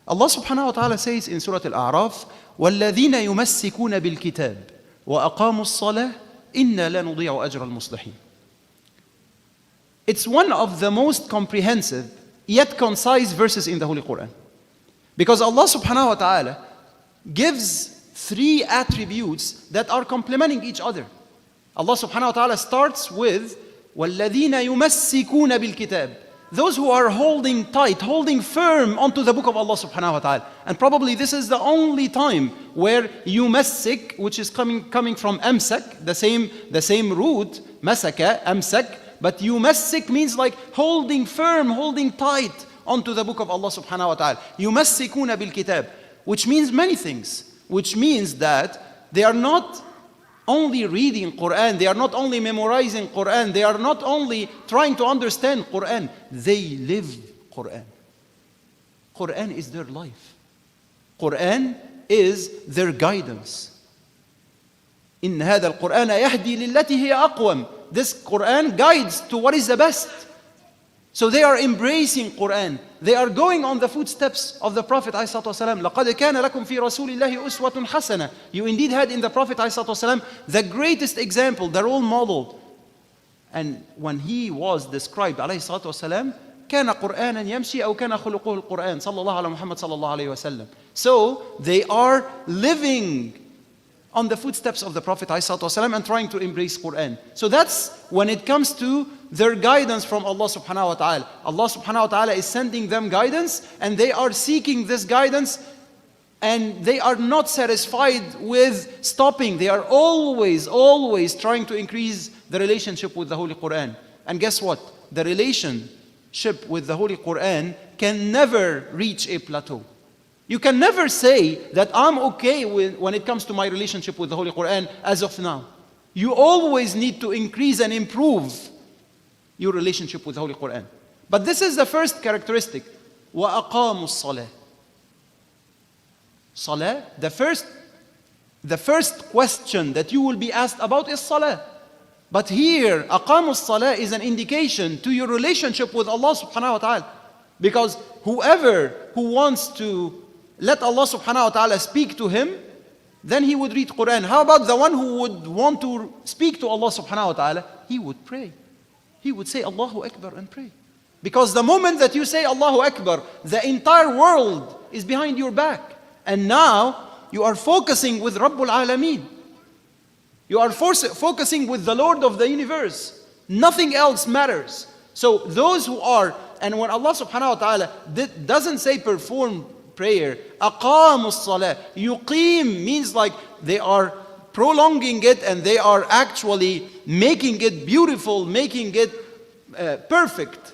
Allah subhanahu wa ta'ala says in Surah Al-A'raf, وَالَّذِينَ يُمَسِّكُونَ بِالْكِتَابِ وَأَقَامُوا الصَّلَاةَ إِنَّا لَا نُضِيعُ أَجْرَ الْمُصْلِحِينَ. It's one of the most comprehensive yet concise verses in the Holy Quran. Because Allah subhanahu wa ta'ala gives three attributes that are complementing each other. Allah subhanahu wa ta'ala starts with وَالَّذِينَ يُمَسِّكُونَ بِالْكِتَابِ. Those who are holding tight, holding firm onto the book of Allah subhanahu wa ta'ala. And probably this is the only time where yumassik, which is coming from amsak, the same root, masaka, amsak, but yumassik means like holding firm, holding tight onto the book of Allah subhanahu wa ta'ala. Yumassikuna bil kitab, which means many things. Which means that they are not only reading Quran, they are not only memorizing Quran, they are not only trying to understand Quran, they live Quran. Quran is their life. Quran is their guidance. إن هذا القرآن يهدي للتي هي أقوم. This Quran guides to what is the best. So they are embracing Quran. They are going on the footsteps of the Prophet ﷺ. لَقَدْ كَانَ لَكُمْ فِي رَسُولِ اللَّهِ أُسْوَةٌ حَسَنَةٌ. You indeed had in the Prophet ﷺ the greatest example, the role model. And when he was described ﷺ, كَانَ قُرْآنًا يَمْشِي أَوْ كَانَ خُلُقُهُ الْقُرْآنِ صلى الله على محمد صلى الله عليه وسلم. So they are living on the footsteps of the Prophet ﷺ and trying to embrace Quran. So that's when it comes to their guidance from Allah subhanahu wa ta'ala. Allah subhanahu wa ta'ala is sending them guidance and they are seeking this guidance and they are not satisfied with stopping. They are always trying to increase the relationship with the Holy Quran. And guess what? The relationship with the Holy Quran can never reach a plateau. You can never say that I'm okay when it comes to my relationship with the Holy Quran as of now. You always need to increase and improve your relationship with the Holy Quran. But this is the first characteristic. وَأَقَامُوا الصَّلَاةِ. Salah, the first question that you will be asked about is Salah. But here, أَقَامُوا الصَّلَاةِ is an indication to your relationship with Allah subhanahu wa ta'ala. Because whoever who wants to let Allah subhanahu wa ta'ala speak to him, then he would read Quran. How about the one who would want to speak to Allah subhanahu wa ta'ala? He would pray. He would say Allahu Akbar and pray. Because the moment that you say Allahu Akbar, the entire world is behind your back. And now you are focusing with Rabbul Alameen. You are focusing with the Lord of the universe. Nothing else matters. So those who are, and when Allah subhanahu wa ta'ala doesn't say perform prayer, aqamu as-salah. Yuqim means like they are prolonging it and they are actually making it beautiful, making it perfect.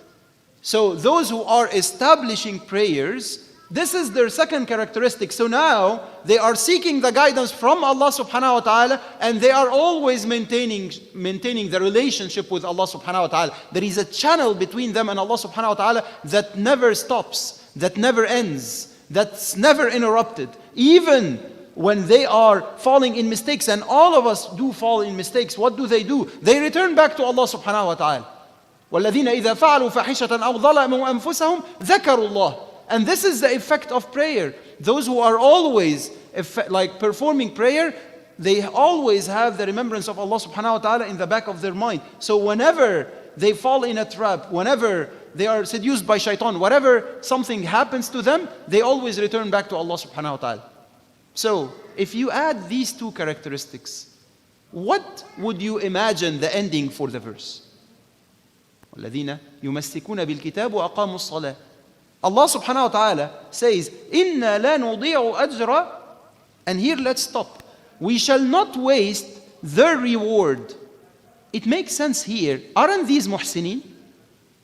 So those who are establishing prayers, this is their second characteristic. So now they are seeking the guidance from Allah subhanahu wa ta'ala and they are always maintaining the relationship with Allah subhanahu wa ta'ala. There is a channel between them and Allah subhanahu wa ta'ala that never stops, that never ends, that's never interrupted. Even when they are falling in mistakes, and all of us do fall in mistakes, what do? They return back to Allah subhanahu wa ta'ala. وَالَّذِينَ إِذَا فَعَلُوا فَاحِشَةً أَوْ ظَلَمُوا أَنفُسَهُمْ ذَكَرُوا اللَّهَ. And this is the effect of prayer. Those who are always like performing prayer, they always have the remembrance of Allah subhanahu wa ta'ala in the back of their mind. So whenever they fall in a trap, whenever they are seduced by shaitan, whatever something happens to them, they always return back to Allah subhanahu wa ta'ala. So if you add these two characteristics, what would you imagine the ending for the verse? وَالَّذِينَ يُمَسِّكُونَ بِالْكِتَابِ وَأَقَامُوا الصَّلَاةِ. Allah subhanahu wa ta'ala says, إِنَّا لَا نُضِيعُ أَجْرَ. And here let's stop. We shall not waste their reward. It makes sense here. Aren't these muhsinin?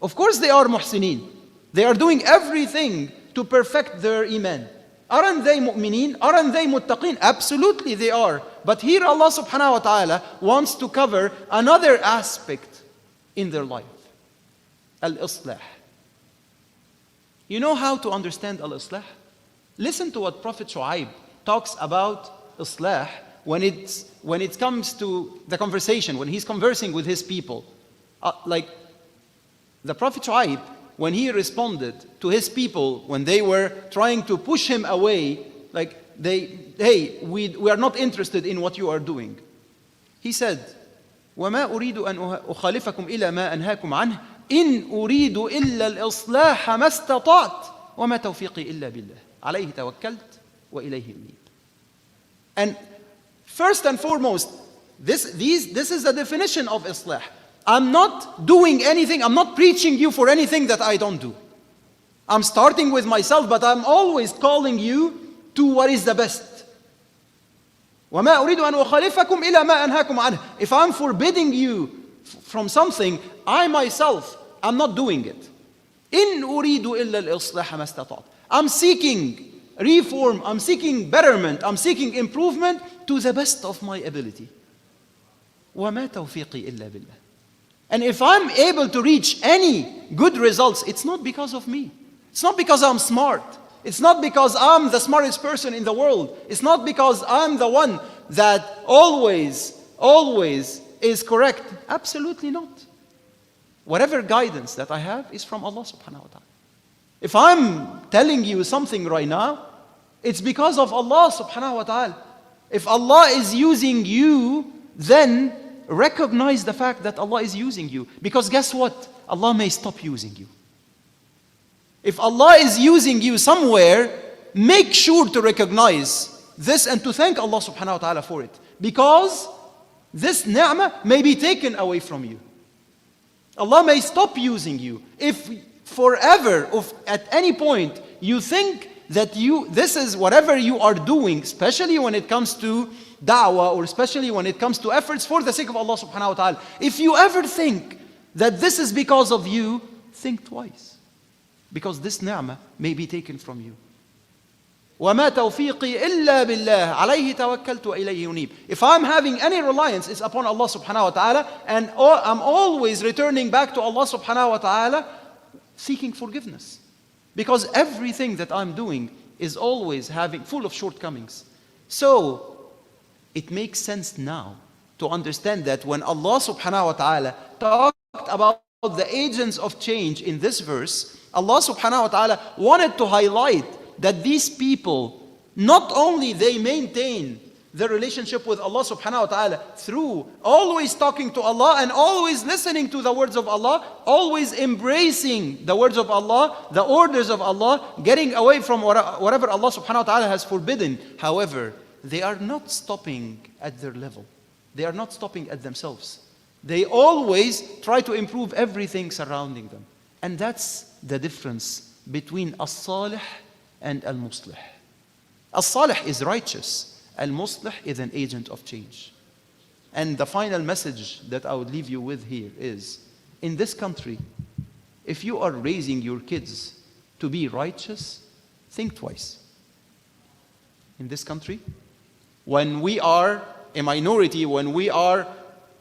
Of course they are muhsinin. They are doing everything to perfect their iman. Aren't they mu'mineen? Aren't they muttaqeen? Absolutely they are. But here Allah subhanahu wa ta'ala wants to cover another aspect in their life. Al-islah. You know how to understand al-islah? Listen to what Prophet Shu'aib talks about islah when it comes to the conversation, when he's conversing with his people. Like the Prophet Shu'aib, when he responded to his people, when they were trying to push him away, like hey, we are not interested in what you are doing. He said, وَمَا أُرِيدُ أَنْ أُخَالِفَكُمْ إِلَى مَا أَنْهَاكُمْ عَنْهُ إِنْ أُرِيدُ إِلَّا الْإِصْلَاحَ مَا اسْتَطَعْتُ وَمَا تَوْفِيقِي إِلَّا بِاللَّهِ عَلَيْهِ تَوَكَّلْتُ وَإِلَيْهِ أُنِيبُ. And first and foremost, this is the definition of islah. I'm not doing anything, I'm not preaching you for anything that I don't do. I'm starting with myself, but I'm always calling you to what is the best. وَمَا أُرِيدُ أَنْ أُخَالِفَكُمْ إِلَى مَا أَنْهَاكُمْ عَنْهُ. If I'm forbidding you from something, I myself, I'm not doing it. إِنْ أُرِيدُ إِلَّا الْإِصْلَاحَ مَا اسْتَطَعْتُ. I'm seeking reform, I'm seeking betterment, I'm seeking improvement to the best of my ability. وَمَا تَوْفِيقِي إِلَّا بِاللَّهِ. And if I'm able to reach any good results, it's not because of me. It's not because I'm smart. It's not because I'm the smartest person in the world. It's not because I'm the one that always is correct. Absolutely not. Whatever guidance that I have is from Allah subhanahu wa ta'ala. If I'm telling you something right now, it's because of Allah subhanahu wa ta'ala. If Allah is using you, then recognize the fact that Allah is using you. Because guess what? Allah may stop using you. If Allah is using you somewhere, make sure to recognize this and to thank Allah subhanahu wa ta'ala for it. Because this ni'mah may be taken away from you. Allah may stop using you. If forever, at any point, you think that this is whatever you are doing, especially when it comes to da'wah, or especially when it comes to efforts for the sake of Allah subhanahu wa ta'ala, if you ever think that this is because of you, think twice. Because this ni'mah may be taken from you. وَمَا تَوْفِيقِي إِلَّا بِاللَّهِ عَلَيْهِ تَوَكَّلْتُ وَإِلَيْهِ أُنِيبُ. If I'm having any reliance, it's upon Allah subhanahu wa ta'ala, and I'm always returning back to Allah subhanahu wa ta'ala, seeking forgiveness. Because everything that I'm doing is always full of shortcomings. So, it makes sense now to understand that when Allah subhanahu wa ta'ala talked about the agents of change in this verse, Allah subhanahu wa ta'ala wanted to highlight that these people, not only they maintain their relationship with Allah subhanahu wa ta'ala through always talking to Allah and always listening to the words of Allah, always embracing the words of Allah, the orders of Allah, getting away from whatever Allah subhanahu wa ta'ala has forbidden. However, they are not stopping at their level. They are not stopping at themselves. They always try to improve everything surrounding them. And that's the difference between as-salih and al-muslih. As-salih is righteous. Al-muslih is an agent of change. And the final message that I would leave you with here is, in this country, if you are raising your kids to be righteous, think twice. In this country, when we are a minority, when we are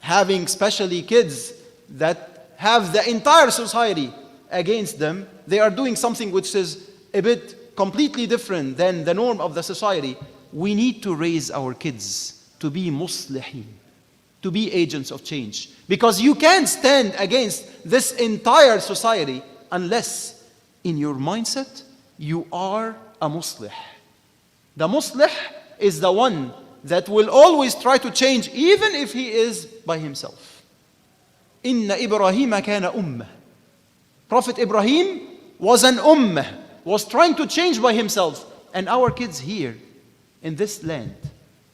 having especially kids that have the entire society against them, they are doing something which is a bit completely different than the norm of the society. We need to raise our kids to be muslihin, to be agents of change. Because you can't stand against this entire society unless in your mindset you are a muslih. The muslih is the one that will always try to change even if he is by himself. Inna Ibrahima kana ummah. Prophet Ibrahim was an ummah, was trying to change by himself. And our kids here in this land,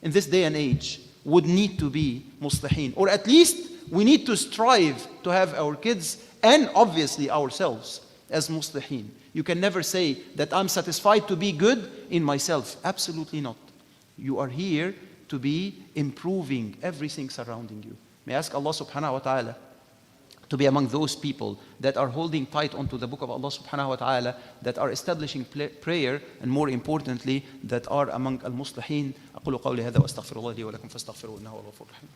in this day and age, would need to be muslihin. Or at least we need to strive to have our kids and obviously ourselves as muslihin. You can never say that I'm satisfied to be good in myself. Absolutely not. You are here to be improving everything surrounding you. May I ask Allah subhanahu wa ta'ala to be among those people that are holding tight onto the book of Allah subhanahu wa ta'ala, that are establishing prayer, and more importantly, that are among al-muslihin. أقول قولي هذا وأستغفر الله لي ولكم فاستغفروه إنه هو الغفور الرحيم.